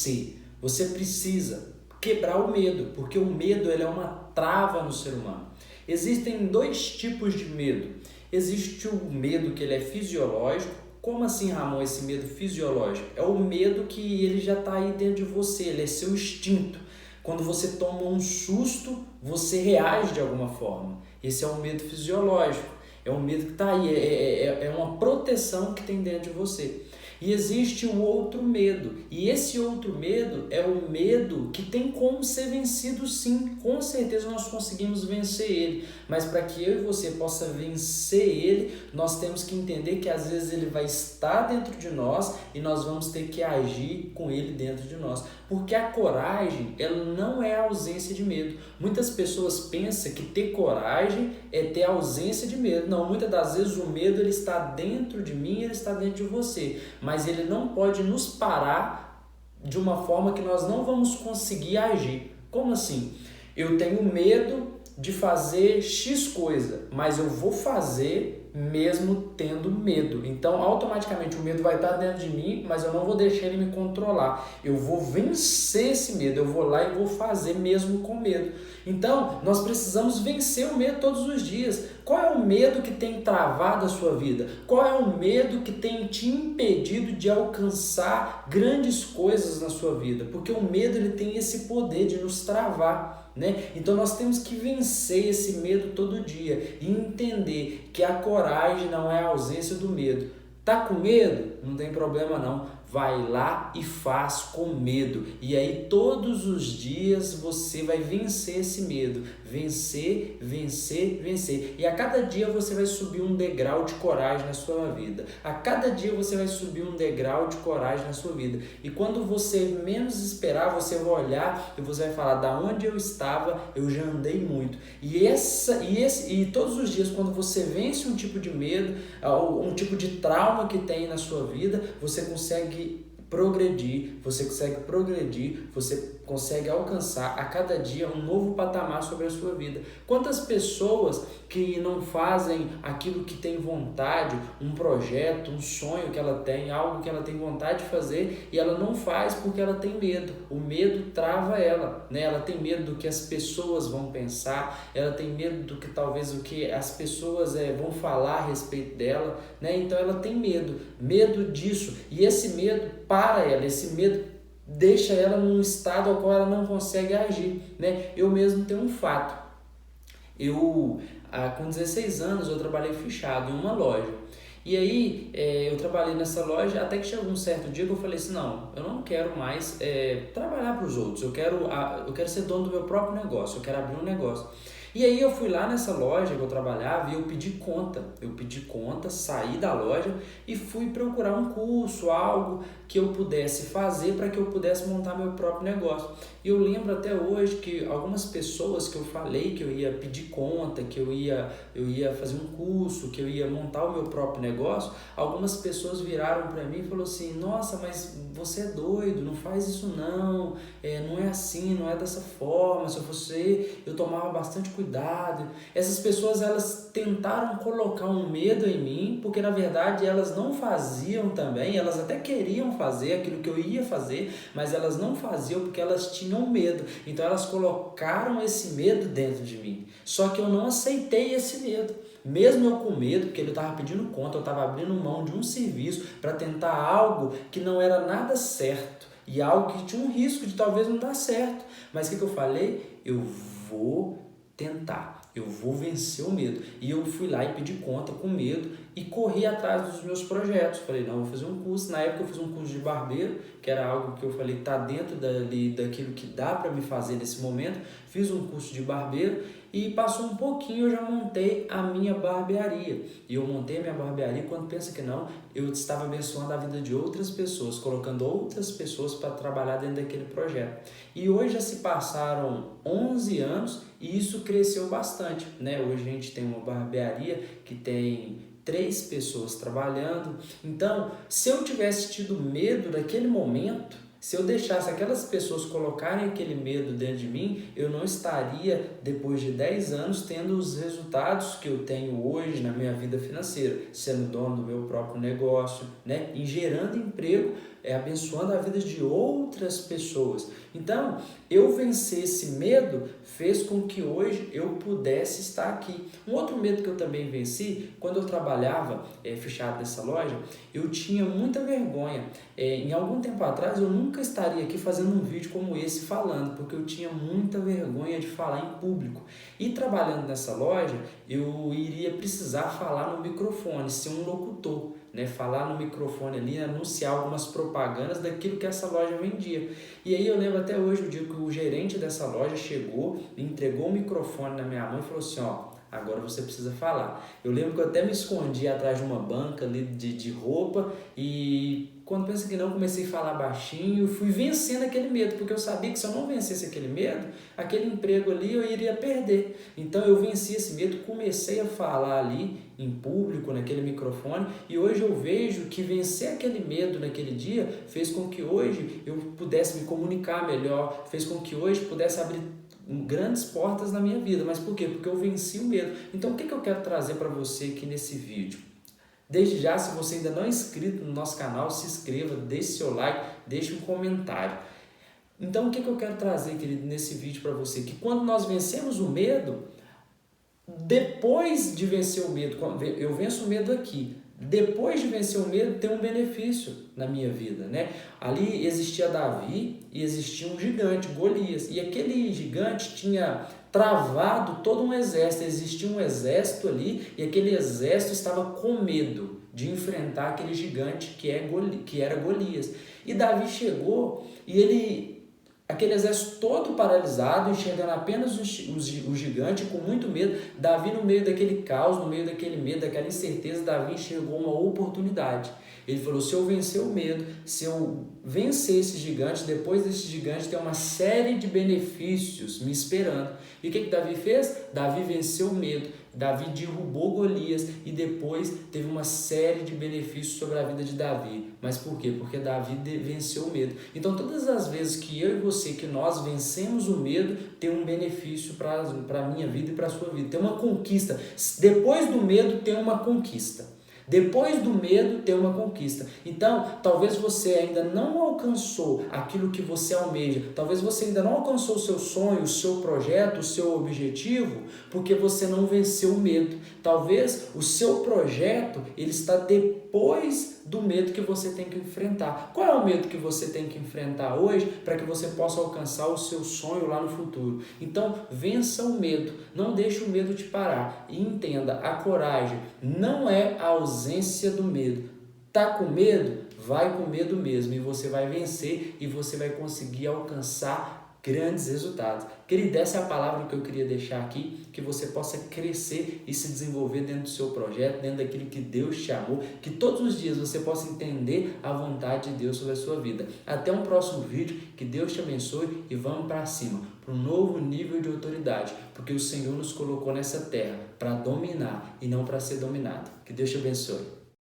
vencer. Você precisa quebrar o medo, porque o medo ele é uma trava no ser humano. Existem dois tipos de medo. Existe o medo que ele é fisiológico. Como assim, Ramon, esse medo fisiológico? É o medo que ele já está aí dentro de você, ele é seu instinto. Quando você toma um susto, você reage de alguma forma. Esse é um medo fisiológico. É um medo que está aí, é uma proteção que tem dentro de você. E existe o outro medo. E esse outro medo é o medo que tem como ser vencido sim. Com certeza nós conseguimos vencer ele. Mas para que eu e você possa vencer ele, nós temos que entender que às vezes ele vai estar dentro de nós e nós vamos ter que agir com ele dentro de nós. Porque a coragem, ela não é a ausência de medo. Muitas pessoas pensam que ter coragem é ter ausência de medo. Não, muitas das vezes o medo ele está dentro de mim, ele está dentro de você. Mas ele não pode nos parar de uma forma que nós não vamos conseguir agir. Como assim? Eu tenho medo de fazer X coisa, mas eu vou fazer mesmo tendo medo. Então, automaticamente, o medo vai estar dentro de mim, mas eu não vou deixar ele me controlar. Eu vou vencer esse medo, eu vou lá e vou fazer mesmo com medo. Então, nós precisamos vencer o medo todos os dias. Qual é o medo que tem travado a sua vida? Qual é o medo que tem te impedido de alcançar grandes coisas na sua vida? Porque o medo ele tem esse poder de nos travar. Né? Então nós temos que vencer esse medo todo dia e entender que a coragem não é a ausência do medo. Tá com medo? Não tem problema não. Vai lá e faz com medo. E aí todos os dias você vai vencer esse medo. Vencer, vencer, vencer. E a cada dia você vai subir um degrau de coragem na sua vida. A cada dia você vai subir um degrau de coragem na sua vida. E quando você menos esperar, você vai olhar e você vai falar, da onde eu estava, eu já andei muito. E todos os dias, quando você vence um tipo de medo, um tipo de trauma que tem na sua vida, você consegue progredir, você consegue alcançar a cada dia um novo patamar sobre a sua vida. Quantas pessoas que não fazem aquilo que tem vontade, um projeto, um sonho que ela tem, algo que ela tem vontade de fazer e ela não faz porque ela tem medo. O medo trava ela, né? Ela tem medo do que as pessoas vão pensar, ela tem medo do que talvez o que as pessoas vão falar a respeito dela, né? Então ela tem medo disso, e esse medo para ela, esse medo deixa ela num estado ao qual ela não consegue agir, né? Eu mesmo tenho um fato. Com 16 anos, eu trabalhei fichado em uma loja. E aí, eu trabalhei nessa loja até que chegou um certo dia que eu falei assim, não, eu não quero mais trabalhar para os outros, eu quero ser dono do meu próprio negócio, eu quero abrir um negócio. E aí eu fui lá nessa loja que eu trabalhava e eu pedi conta, saí da loja e fui procurar um curso, algo que eu pudesse fazer para que eu pudesse montar meu próprio negócio. E eu lembro até hoje que algumas pessoas que eu falei que eu ia pedir conta, que eu ia fazer um curso, que eu ia montar o meu próprio negócio, algumas pessoas viraram para mim e falaram assim, nossa, mas você é doido, não faz isso não é assim, não é dessa forma, se eu fosse eu tomava bastante cuidado. Essas pessoas, elas tentaram colocar um medo em mim, porque na verdade elas não faziam também, elas até queriam fazer aquilo que eu ia fazer, mas elas não faziam porque elas tinham medo. Então elas colocaram esse medo dentro de mim, só que eu não aceitei esse medo. Mesmo eu com medo, porque ele estava pedindo conta, eu estava abrindo mão de um serviço para tentar algo que não era nada certo e algo que tinha um risco de talvez não dar certo. Mas o que eu falei? Eu vou tentar, eu vou vencer o medo. E eu fui lá e pedi conta com medo e corri atrás dos meus projetos. Falei, não, vou fazer um curso. Na época eu fiz um curso de barbeiro, que era algo que eu falei que está dentro daquilo que dá para me fazer nesse momento. Fiz um curso de barbeiro e passou um pouquinho, eu já montei a minha barbearia. E eu montei a minha barbearia, quando pensa que não, eu estava abençoando a vida de outras pessoas, colocando outras pessoas para trabalhar dentro daquele projeto. E hoje já se passaram 11 anos e isso cresceu bastante, né? Hoje a gente tem uma barbearia que tem 3 pessoas trabalhando. Então, se eu tivesse tido medo naquele momento, Se eu deixasse aquelas pessoas colocarem aquele medo dentro de mim, eu não estaria, depois de 10 anos, tendo os resultados que eu tenho hoje na minha vida financeira, sendo dono do meu próprio negócio, né? E gerando emprego, abençoando a vida de outras pessoas. Então, eu vencer esse medo fez com que hoje eu pudesse estar aqui. Um outro medo que eu também venci, quando eu trabalhava fechado nessa loja, eu tinha muita vergonha. Em algum tempo atrás, eu nunca estaria aqui fazendo um vídeo como esse falando, porque eu tinha muita vergonha de falar em público. E trabalhando nessa loja, eu iria precisar falar no microfone, ser um locutor, né? Falar no microfone ali, anunciar algumas propagandas daquilo que essa loja vendia. E aí eu lembro até hoje o dia que o gerente dessa loja chegou, entregou o microfone na minha mão e falou assim, ó, agora você precisa falar. Eu lembro que eu até me escondi atrás de uma banca ali de roupa e quando pensei que não, comecei a falar baixinho, fui vencendo aquele medo, porque eu sabia que se eu não vencesse aquele medo, aquele emprego ali eu iria perder. Então eu venci esse medo, comecei a falar ali em público, naquele microfone, e hoje eu vejo que vencer aquele medo naquele dia fez com que hoje eu pudesse me comunicar melhor, fez com que hoje pudesse abrir grandes portas na minha vida. Mas por quê? Porque eu venci o medo. Então o que eu quero trazer para você aqui nesse vídeo? Desde já, se você ainda não é inscrito no nosso canal, se inscreva, deixe seu like, deixe um comentário. Então o que eu quero trazer, querido, nesse vídeo para você? Que quando nós vencemos o medo, depois de vencer o medo, eu venço o medo aqui, depois de vencer o medo tem um benefício na minha vida, né? Ali existia Davi e existia um gigante, Golias, e aquele gigante tinha travado todo um exército, existia um exército ali e aquele exército estava com medo de enfrentar aquele gigante que era Golias. E Davi chegou e aquele exército todo paralisado, enxergando apenas o gigante, com muito medo. Davi, no meio daquele caos, no meio daquele medo, daquela incerteza, Davi enxergou uma oportunidade. Ele falou, se eu vencer o medo, se eu vencer esse gigante, depois desse gigante tem uma série de benefícios me esperando. E o que Davi fez? Davi venceu o medo, Davi derrubou Golias e depois teve uma série de benefícios sobre a vida de Davi. Mas por quê? Porque Davi venceu o medo. Então todas as vezes que eu e você, que nós vencemos o medo, tem um benefício para a minha vida e para a sua vida. Tem uma conquista. Depois do medo tem uma conquista. Depois do medo tem uma conquista. Então, talvez você ainda não alcançou aquilo que você almeja, talvez você ainda não alcançou o seu sonho, o seu projeto, o seu objetivo, porque você não venceu o medo. Talvez o seu projeto ele está depois do medo que você tem que enfrentar. Qual é o medo que você tem que enfrentar hoje para que você possa alcançar o seu sonho lá no futuro? Então, vença o medo, não deixe o medo te parar e entenda, a coragem não é a ausência do medo. Tá com medo? Vai com medo mesmo e você vai vencer e você vai conseguir alcançar grandes resultados. Querido, essa é a palavra que eu queria deixar aqui, que você possa crescer e se desenvolver dentro do seu projeto, dentro daquilo que Deus te chamou, que todos os dias você possa entender a vontade de Deus sobre a sua vida. Até um próximo vídeo, que Deus te abençoe e vamos para cima, para um novo nível de autoridade, porque o Senhor nos colocou nessa terra para dominar e não para ser dominado. Que Deus te abençoe.